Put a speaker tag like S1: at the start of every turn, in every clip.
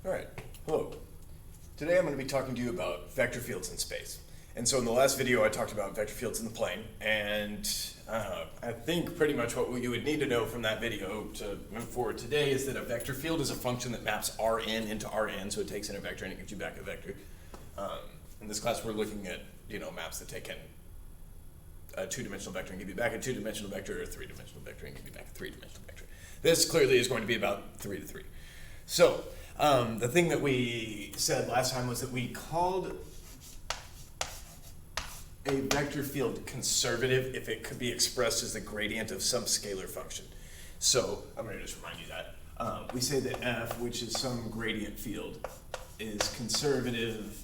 S1: All right, hello. Today I'm going to be talking to you about vector fields in space. And so in the last video I talked about vector fields in the plane, and I think pretty much what you would need to know from that video to move forward today is that a vector field is a function that maps Rn into Rn, so it takes in a vector and it gives you back a vector. In this class we're looking at maps that take in a two-dimensional vector and give you back a two-dimensional vector, or a three-dimensional vector and give you back a three-dimensional vector. This clearly is going to be about 3 to 3. So the thing that we said last time was that we called a vector field conservative if it could be expressed as the gradient of some scalar function. So I'm going to just remind you that. We say that f, which is some gradient field, is conservative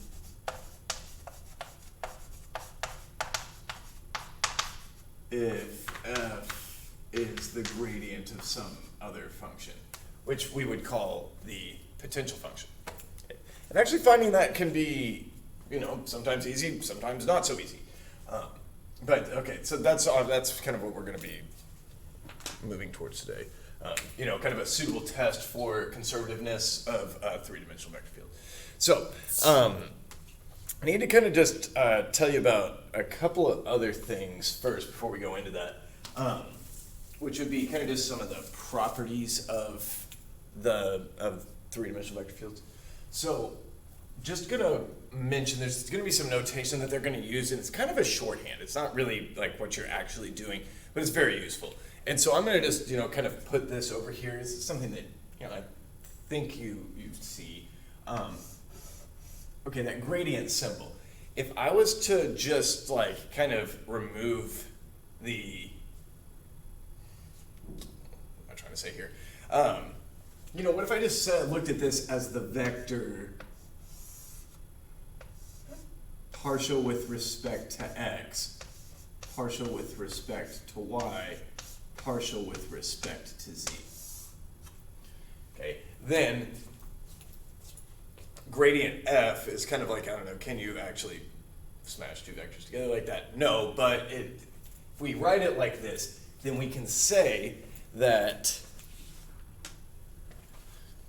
S1: if f is the gradient of some other function, which we would call the potential function. And actually finding that can be, sometimes easy, sometimes not so easy. But okay, so that's kind of what we're going to be moving towards today. Kind of a suitable test for conservativeness of a three-dimensional vector field. So I need to kind of just tell you about a couple of other things first before we go into that, which would be kind of just some of the properties of three-dimensional vector fields. So just going to mention there's going to be some notation that they're going to use, and it's kind of a shorthand. It's not really like what you're actually doing, but it's very useful. And so I'm going to just kind of put this over here. This is something that I think you see. Okay, that gradient symbol. If I was to just kind of remove the, what am I trying to say here? What if I just looked at this as the vector partial with respect to x, partial with respect to y, partial with respect to z. Okay, then gradient f is kind of like, I don't know, can you actually smash two vectors together like that? No, but if we write it like this, then we can say that,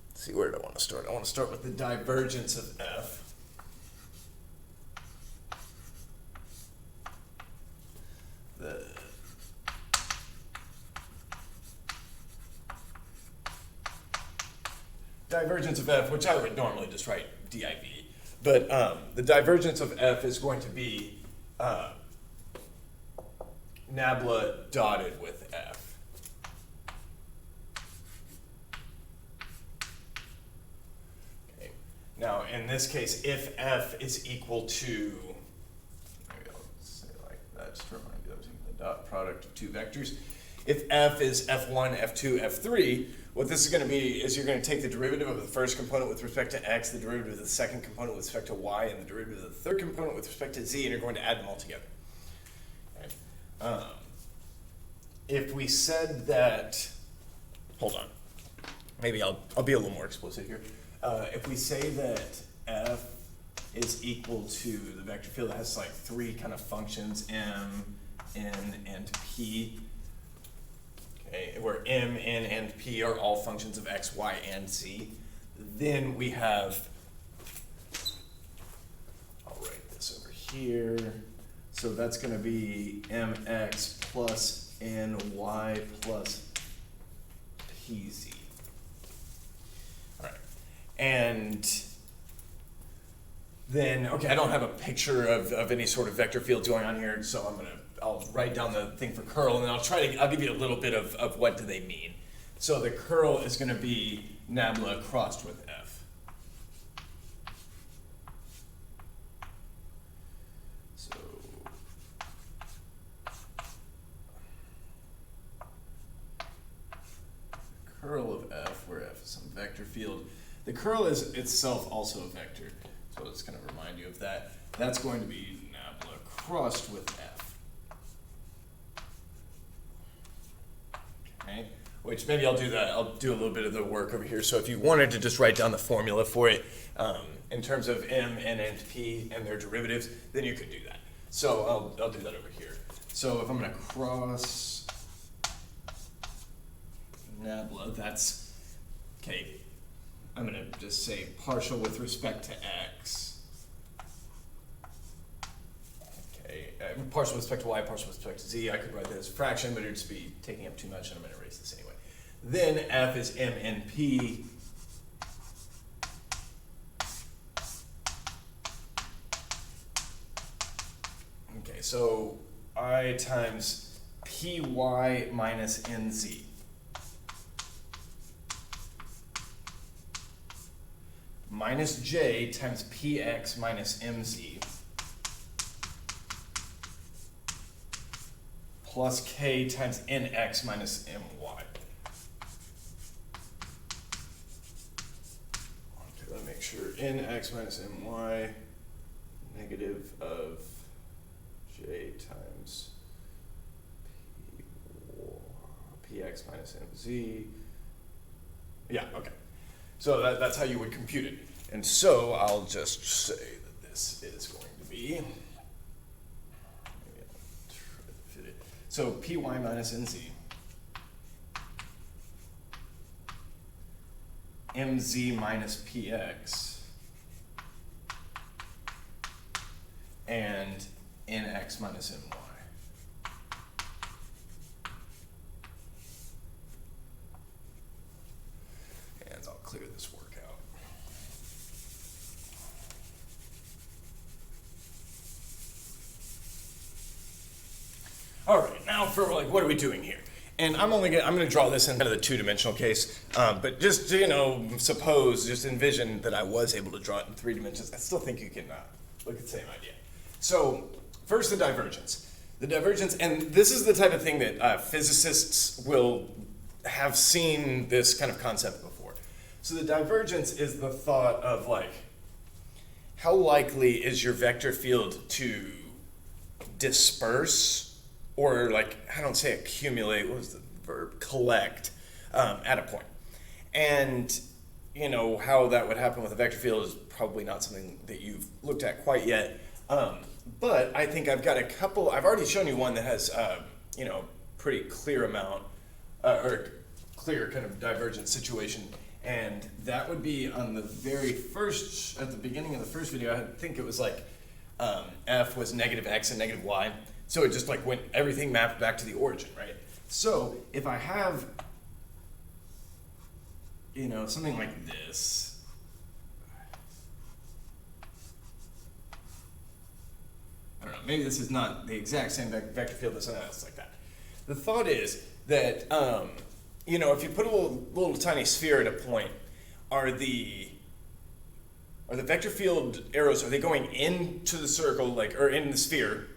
S1: let's see, where do I want to start? I want to start with the divergence of f. The divergence of f, which I would normally just write div, but the divergence of f is going to be nabla dotted with f. Okay. Now, in this case, if f is equal to, maybe I'll say it like that, just to remind you that I'm taking the dot product of two vectors. If f is f1, f2, f3, what this is going to be is you're going to take the derivative of the first component with respect to x, the derivative of the second component with respect to y, and the derivative of the third component with respect to z, and you're going to add them all together. Okay. If we said that, hold on, maybe I'll be a little more explicit here. If we say that f is equal to the vector field that has three kind of functions, m, n, and p, okay, where m, n, and p are all functions of x, y, and z, then we have, I'll write this over here, so that's going to be mx plus ny plus pz. All right, and then, okay, I don't have a picture of any sort of vector fields going on here, so I'll write down the thing for curl, and then I'll give you a little bit of what do they mean. So the curl is going to be nabla crossed with f. So curl of f, where f is some vector field. The curl is itself also a vector, so it's going to remind you of that. That's going to be nabla crossed with f. Okay, which maybe I'll do that. I'll do a little bit of the work over here. So if you wanted to just write down the formula for it in terms of m, n, and p and their derivatives, then you could do that. So I'll do that over here. So if I'm going to cross nabla, that's, okay, I'm going to just say partial with respect to x. Okay, partial with respect to y, partial with respect to z. I could write that as a fraction, but it would just be taking up too much, and I'm going to erase this anyway. Then f is m n p. Okay, so I times py minus nz. Minus j times px minus mz plus k times nx minus my. Okay, let me make sure. Nx minus my, negative of j times px minus mz. Yeah, okay. So that's how you would compute it. And so I'll just say that this is going to be, maybe I'll try to fit it. So py minus nz, mz minus px, and nx minus my. And I'll clear this work out. All right, now for like, what are we doing here? And I'm going to draw this in kind of the two-dimensional case, but just, suppose, just envision that I was able to draw it in 3 dimensions. I still think you can look at the same idea. So first, the divergence. The divergence, and this is the type of thing that physicists will have seen this kind of concept before. So the divergence is the thought of like, how likely is your vector field to disperse, or like, I don't say accumulate, what was the verb? Collect at a point. And how that would happen with a vector field is probably not something that you've looked at quite yet. But I think I've got a couple, I've already shown you one that has, pretty clear amount, or clear kind of divergence situation. And that would be on the very first, at the beginning of the first video, I think it was like f was negative x and negative y. So it just like went, everything mapped back to the origin, right? So if I have, something like this, I don't know, maybe this is not the exact same vector field as something else like that. The thought is that, if you put a little tiny sphere at a point, are the vector field arrows, are they going into the circle, or in the sphere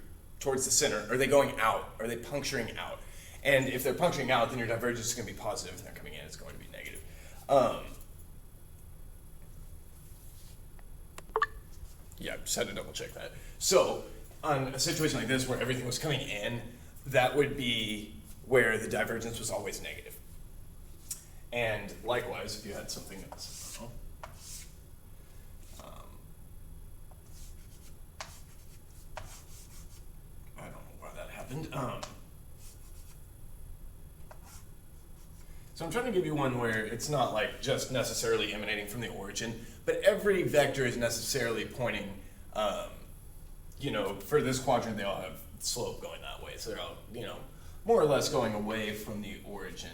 S1: towards the center? Are they going out? Are they puncturing out? And if they're puncturing out, then your divergence is going to be positive, and they're coming in, it's going to be negative. Yeah, just had to double check that. So on a situation like this where everything was coming in, that would be where the divergence was always negative. And likewise, if you had something else, I don't know why that happened. So I'm trying to give you one where it's not like just necessarily emanating from the origin, but every vector is necessarily pointing, for this quadrant, they all have slope going that way. So they're all, more or less going away from the origin.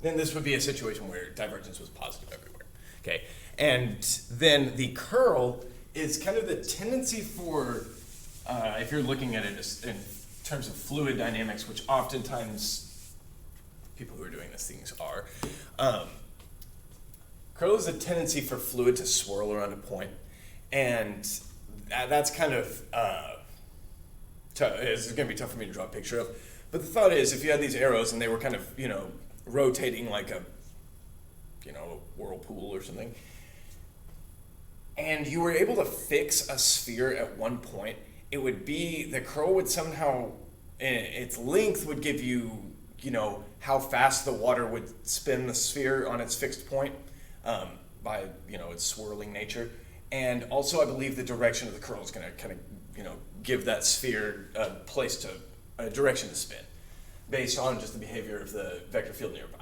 S1: Then this would be a situation where divergence was positive everywhere, okay? And then the curl is kind of the tendency for, if you're looking at it in terms of fluid dynamics, which oftentimes people who are doing these things are, curl is a tendency for fluid to swirl around a point, and that's kind of, it's going to be tough for me to draw a picture of, but the thought is if you had these arrows and they were kind of, rotating like a, whirlpool or something, and you were able to fix a sphere at one point, it would be, the curl would somehow, its length would give you, how fast the water would spin the sphere on its fixed point by, its swirling nature. And also I believe the direction of the curl is going to kind of, give that sphere a direction to spin based on just the behavior of the vector field nearby.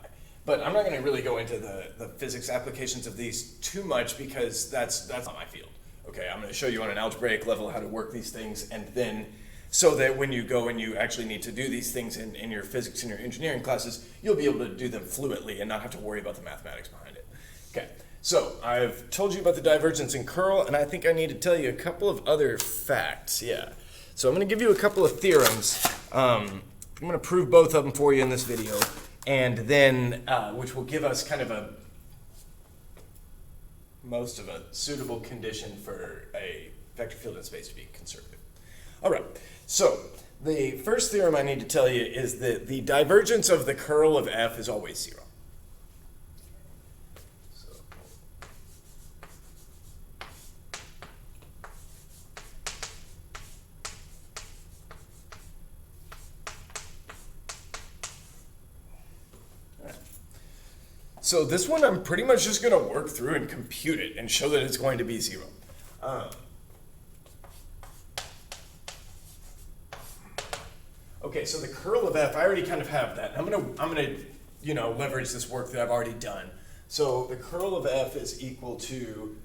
S1: But I'm not going to really go into the physics applications of these too much because that's not my field. Okay, I'm going to show you on an algebraic level how to work these things, and then so that when you go and you actually need to do these things in your physics and your engineering classes, you'll be able to do them fluently and not have to worry about the mathematics behind it. Okay, so I've told you about the divergence and curl, and I think I need to tell you a couple of other facts. Yeah, so I'm going to give you a couple of theorems. I'm going to prove both of them for you in this video, and then which will give us kind of most of a suitable condition for a vector field in space to be conservative. All right, so the first theorem I need to tell you is that the divergence of the curl of f is always 0. So this one I'm pretty much just going to work through and compute it and show that it's going to be 0. Okay, so the curl of f, I already kind of have that. I'm gonna leverage this work that I've already done. So the curl of f is equal to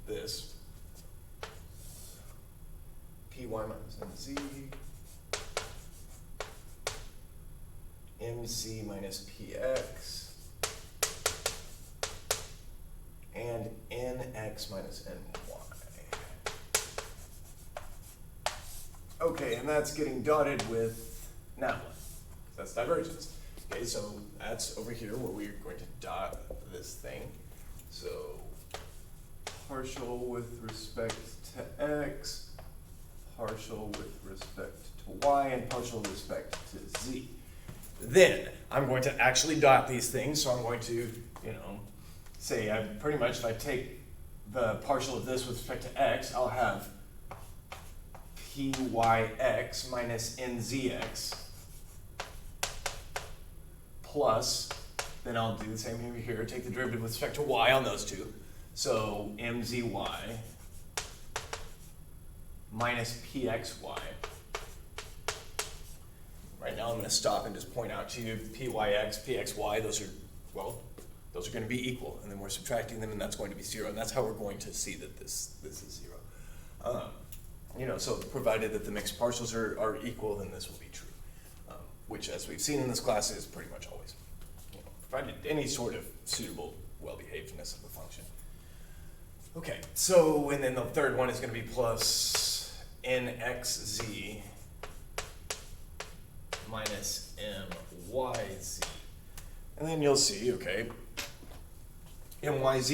S1: this py minus mz mc minus px and nx minus ny. Okay, and that's getting dotted with now. That's divergence. Okay, so that's over here where we're going to dot this thing. So partial with respect to x, partial with respect to y, and partial with respect to z. Then I'm going to actually dot these things. So I'm going to, say I pretty much, if I take the partial of this with respect to x, I'll have pyx minus nzx plus, then I'll do the same over here, take the derivative with respect to y on those two. So mzy minus pxy. Right now I'm going to stop and just point out to you pyx, pxy, those are going to be equal, and then we're subtracting them, and that's going to be 0, and that's how we're going to see that this is 0. So provided that the mixed partials are equal, then this will be true, which, as we've seen in this class, is pretty much always. Provided any sort of suitable well-behavedness of the function. Okay, so, and then the third one is going to be plus nxz minus myz. And then you'll see, okay, myz,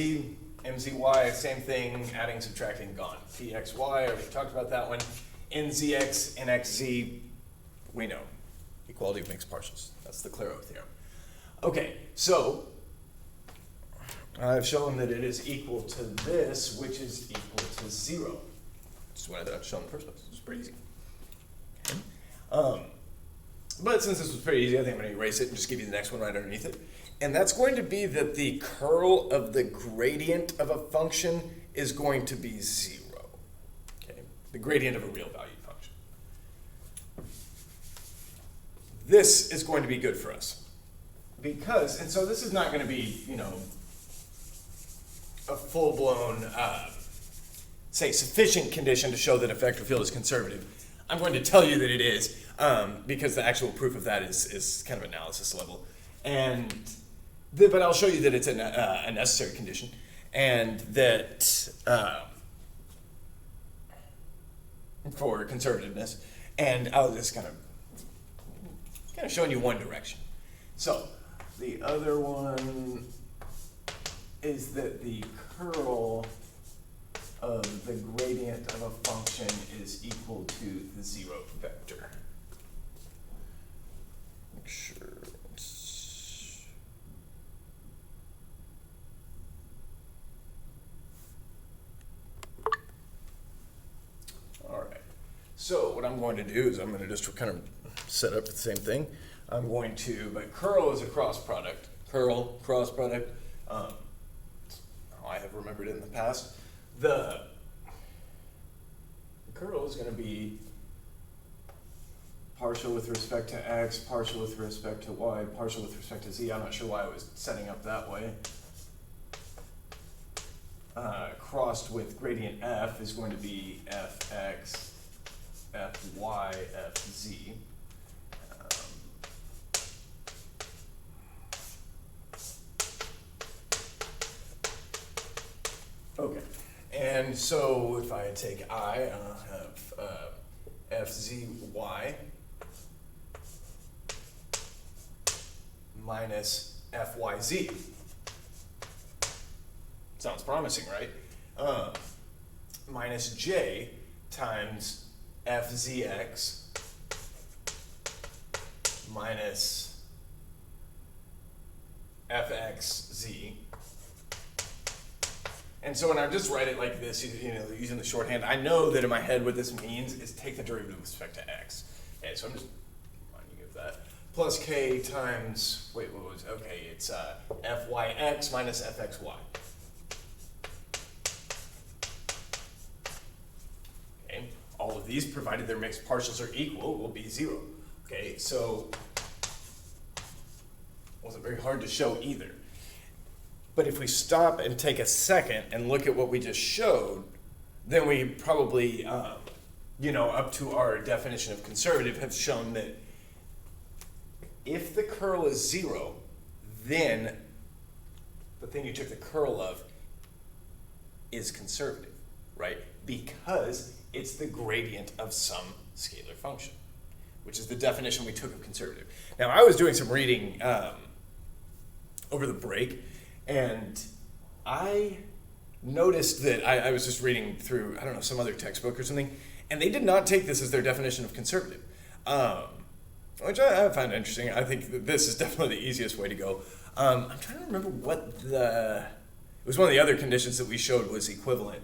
S1: mzy, same thing, adding, subtracting, gone. pxy, already talked about that one. nzx, nxz, we know. Equality of mixed partials. That's the Clairaut theorem. Okay, so I've shown that it is equal to this, which is equal to 0. Just what I've shown in the first place. It's pretty easy. Okay. But since this was pretty easy, I think I'm going to erase it and just give you the next one right underneath it. And that's going to be that the curl of the gradient of a function is going to be 0. Okay? The gradient of a real valued function. This is going to be good for us. Because, and so this is not going to be, a full-blown, say, sufficient condition to show that a vector field is conservative. I'm going to tell you that it is, because the actual proof of that is kind of analysis level. But I'll show you that it's a necessary condition, and that for conservativeness, and I'll just kind of showing you one direction. So the other one is that the curl of the gradient of a function is equal to the 0 vector. Make sure it's... All right. So what I'm going to do is I'm going to just kind of set up the same thing. I'm going to, but curl is a cross product. Curl, cross product. I have remembered it in the past. The curl is going to be partial with respect to x, partial with respect to y, partial with respect to z. I'm not sure why I was setting up that way. Crossed with gradient f is going to be fx, fy, fz. Okay, and so if I take I, I'll have fzy minus fyz. Sounds promising, right? Minus j times fzx minus fxz. And so when I just write it like this, you know, using the shorthand, I know that in my head what this means is take the derivative with respect to x. Okay, so I'm just reminding you of that. Plus k times, wait, what was, okay, it's fyx minus fxy. Okay, all of these, provided their mixed partials are equal, will be 0. Okay, so wasn't very hard to show either. But if we stop and take a second and look at what we just showed, then we probably, you know, up to our definition of conservative, have shown that if the curl is 0, then the thing you took the curl of is conservative, right? Because it's the gradient of some scalar function, which is the definition we took of conservative. Now, I was doing some reading over the break, and I noticed that I was just reading through, I don't know, some other textbook or something, and they did not take this as their definition of conservative, which I find interesting. I think that this is definitely the easiest way to go. I'm trying to remember what it was one of the other conditions that we showed was equivalent.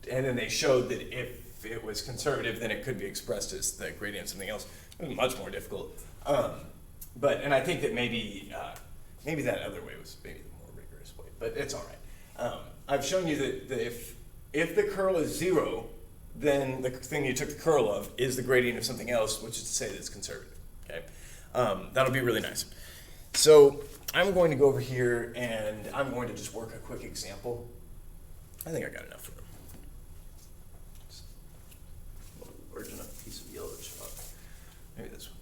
S1: And then they showed that if it was conservative, then it could be expressed as the gradient of something else. It was much more difficult. And I think that maybe that other way was maybe the more rigorous way, but it's all right. I've shown you that if the curl is 0, then the thing you took the curl of is the gradient of something else, which is to say that it's conservative. Okay, that'll be really nice. So I'm going to go over here and I'm going to just work a quick example. I think I got enough for them. Just a large enough piece of yellow chalk. Maybe this one.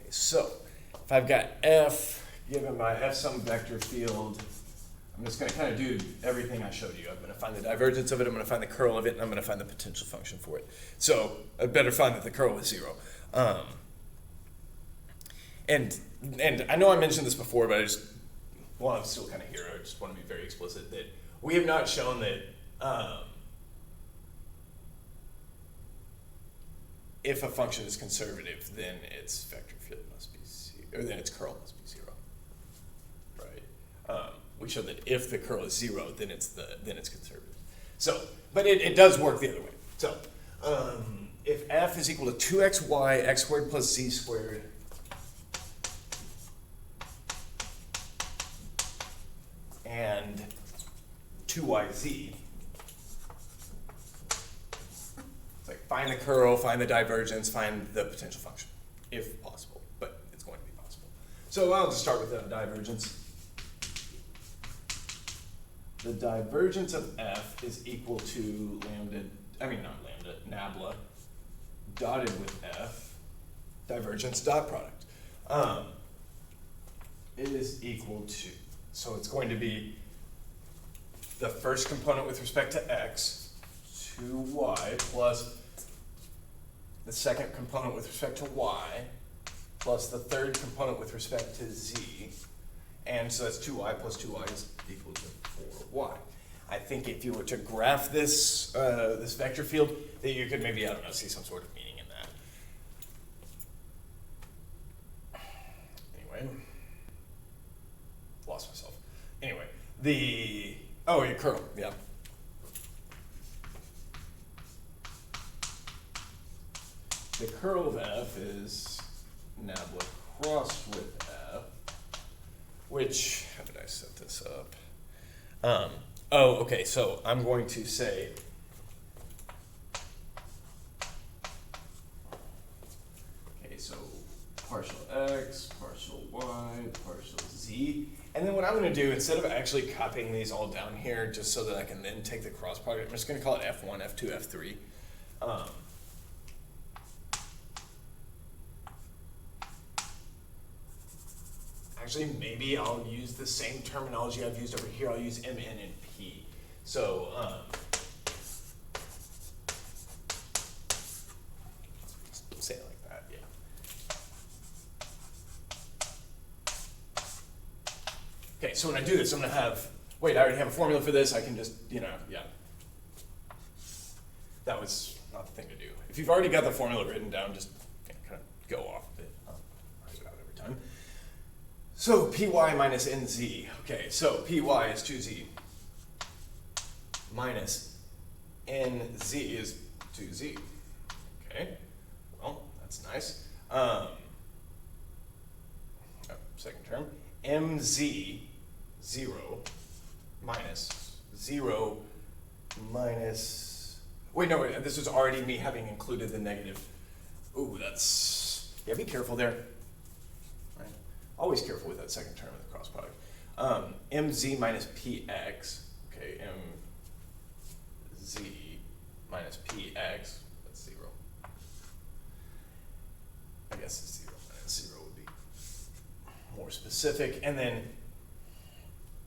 S1: So, if I've got f given by f some vector field, I'm just going to kind of do everything I showed you. I'm going to find the divergence of it, I'm going to find the curl of it, and I'm going to find the potential function for it. So, I better find that the curl is 0. And I know I mentioned this before, but I'm still kind of here, I just want to be very explicit that we have not shown that if a function is conservative, then its vector field must be 0, or then its curl must be 0, right? We showed that if the curl is 0, then it's conservative. So, but it does work the other way. So, if f is equal to 2xy x squared plus z squared and 2yz. It's like find the curl, find the divergence, find the potential function, if possible, but it's going to be possible. So I'll just start with the divergence. The divergence of f is equal to nabla, dotted with f, divergence dot product. It is equal to, so it's going to be the first component with respect to x, 2y, plus the second component with respect to y, plus the third component with respect to z, and so that's 2y plus 2y is equal to 4y. I think if you were to graph this this vector field, that you could maybe, I don't know, see some sort of meaning in that. Anyway, lost myself. Anyway, your curl, yeah. The curl of f is nabla crossed with f, which, how did I set this up? Oh, okay, so I'm going to say so partial x, partial y, partial z. And then what I'm going to do, instead of actually copying these all down here, just so that I can then take the cross product, I'm just going to call it f1, f2, f3. Actually, maybe I'll use the same terminology I've used over here. I'll use mn and p. So, say it like that, yeah. Okay, so when I do this, I'm going to have, wait, I already have a formula for this. I can just, yeah. That was not the thing to do. If you've already got the formula written down, just kind of go off of it. Write it out every time. So py minus nz. Okay, so py is 2z minus nz is 2z. Okay, well, that's nice. Second term, mz 0 minus 0 minus, wait, no, wait, this was already me having included the negative. Ooh, that's, yeah, be careful there. Right. Always careful with that second term of the cross product. Mz minus px, okay, mz minus px, that's 0. I guess 0 minus 0 would be more specific. And then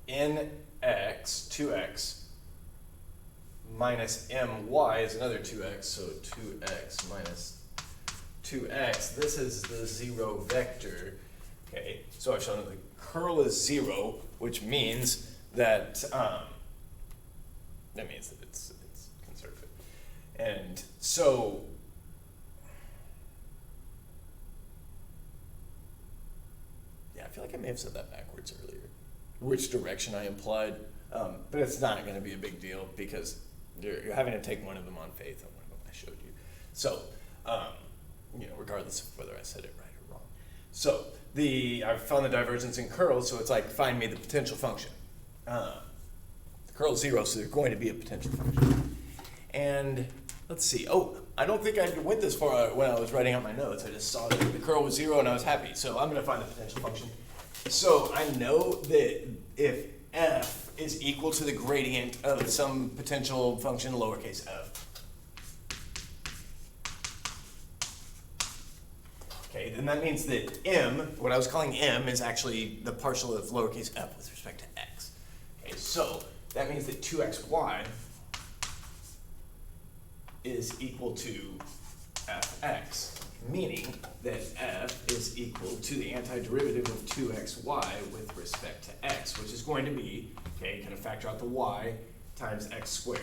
S1: nx, 2x, minus my is another 2x, so 2x minus 2x. This is the 0 vector. Okay, so I've shown that the curl is 0, which means that it's conservative. And so yeah, I feel like I may have said that backwards earlier, which direction I implied, but it's not going to be a big deal because you're having to take one of them on faith and one of them I showed you. So, regardless of whether I said it right or wrong. So I found the divergence in curls, so it's like find me the potential function. The curl is 0, so there's going to be a potential function. And let's see. Oh, I don't think I went this far when I was writing out my notes. I just saw that the curl was 0 and I was happy. So I'm going to find the potential function. So I know that if f is equal to the gradient of some potential function lowercase f, okay, then that means that m, what I was calling m, is actually the partial of lowercase f with respect to x. Okay, so that means that 2xy is equal to fx, meaning that f is equal to the antiderivative of 2xy with respect to x, which is going to be, okay, kind of factor out the y times x squared.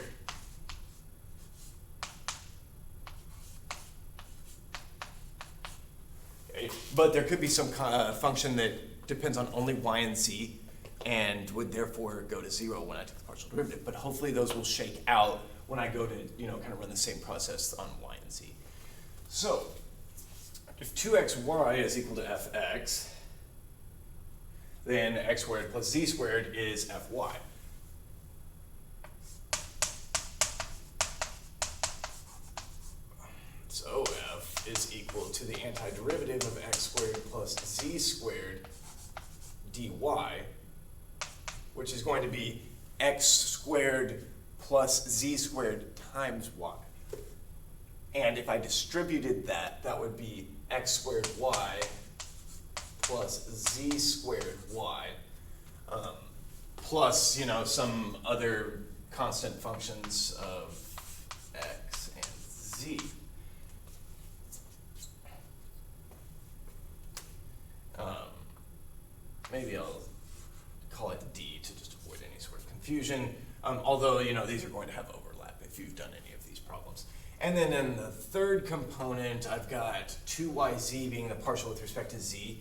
S1: Okay, but there could be some function that depends on only y and z and would therefore go to 0 when I take the partial derivative. But hopefully those will shake out when I go to, kind of run the same process on y and z. So if 2xy is equal to fx, then x squared plus z squared is fy. So f is equal to the antiderivative of x squared plus z squared dy, which is going to be x squared plus z squared times y. And if I distributed that, that would be x squared y plus z squared y, plus, some other constant functions of x and z. Maybe I'll call it d to just avoid any sort of confusion, although, these are going to have overlap if you've done any of these problems. And then in the third component, I've got 2yz being the partial with respect to z.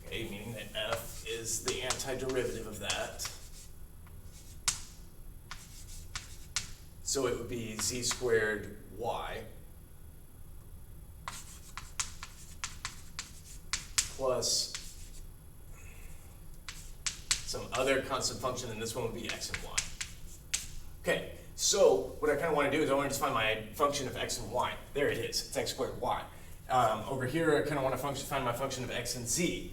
S1: Okay, meaning that f is the antiderivative of that. So it would be z squared y plus some other constant function, and this one would be x and y. Okay, so what I kind of want to do is I want to just find my function of x and y. There it is, it's x squared y. Over here, I kind of want to find my function of x and z.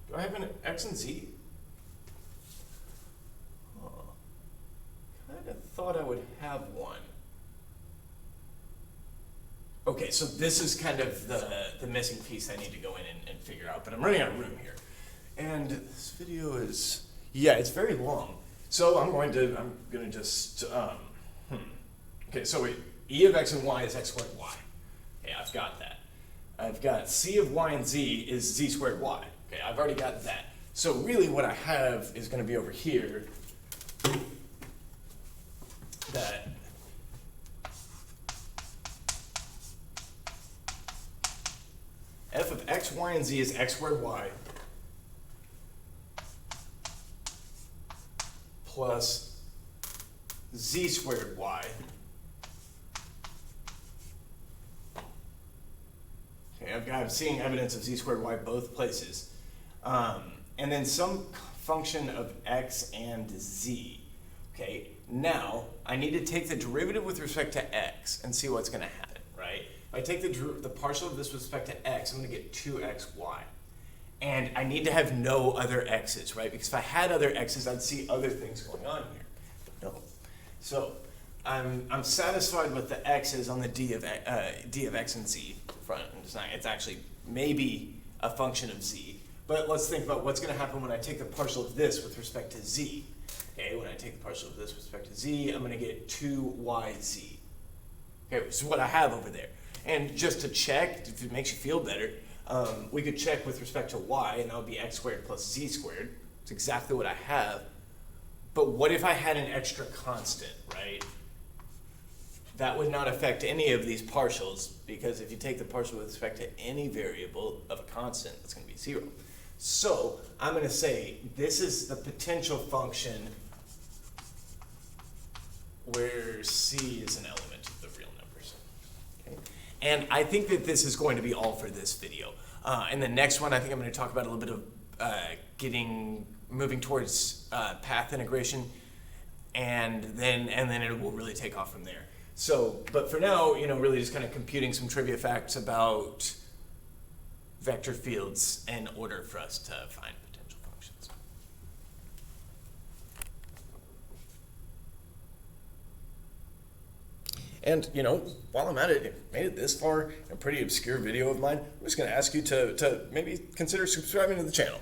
S1: Do I have an x and z? Kind of thought I would have one. Okay, so this is kind of the missing piece I need to go in and figure out, but I'm running out of room here. And this video is, yeah, it's very long. So I'm gonna just, okay, so wait, e of x and y is x squared y. Okay, I've got that. I've got c of y and z is z squared y. Okay, I've already got that. So really what I have is gonna be over here, that f of x, y, and z is x squared y plus z squared y. Okay, I'm seeing evidence of z squared y both places. And then some function of x and z. Okay, now I need to take the derivative with respect to x and see what's going to happen, right? If I take the partial of this with respect to x, I'm going to get 2xy. And I need to have no other x's, right? Because if I had other x's, I'd see other things going on here. But no. So I'm satisfied with the x's on the d of x and z front. It's actually maybe a function of z. But let's think about what's going to happen when I take the partial of this with respect to z. Okay, when I take the partial of this with respect to z, I'm going to get 2yz. Okay, this is what I have over there. And just to check, if it makes you feel better, we could check with respect to y, and that would be x squared plus z squared. It's exactly what I have. But what if I had an extra constant, right? That would not affect any of these partials, because if you take the partial with respect to any variable of a constant, it's going to be 0. So I'm going to say this is the potential function where c is an element of the real numbers. Okay? And I think that this is going to be all for this video. In the next one, I think I'm going to talk about a little bit of moving towards path integration, and then it will really take off from there. So, but for now, really just kind of computing some trivia facts about vector fields in order for us to find potential functions. And, while I'm at it, if you made it this far in a pretty obscure video of mine, I'm just going to ask you to maybe consider subscribing to the channel.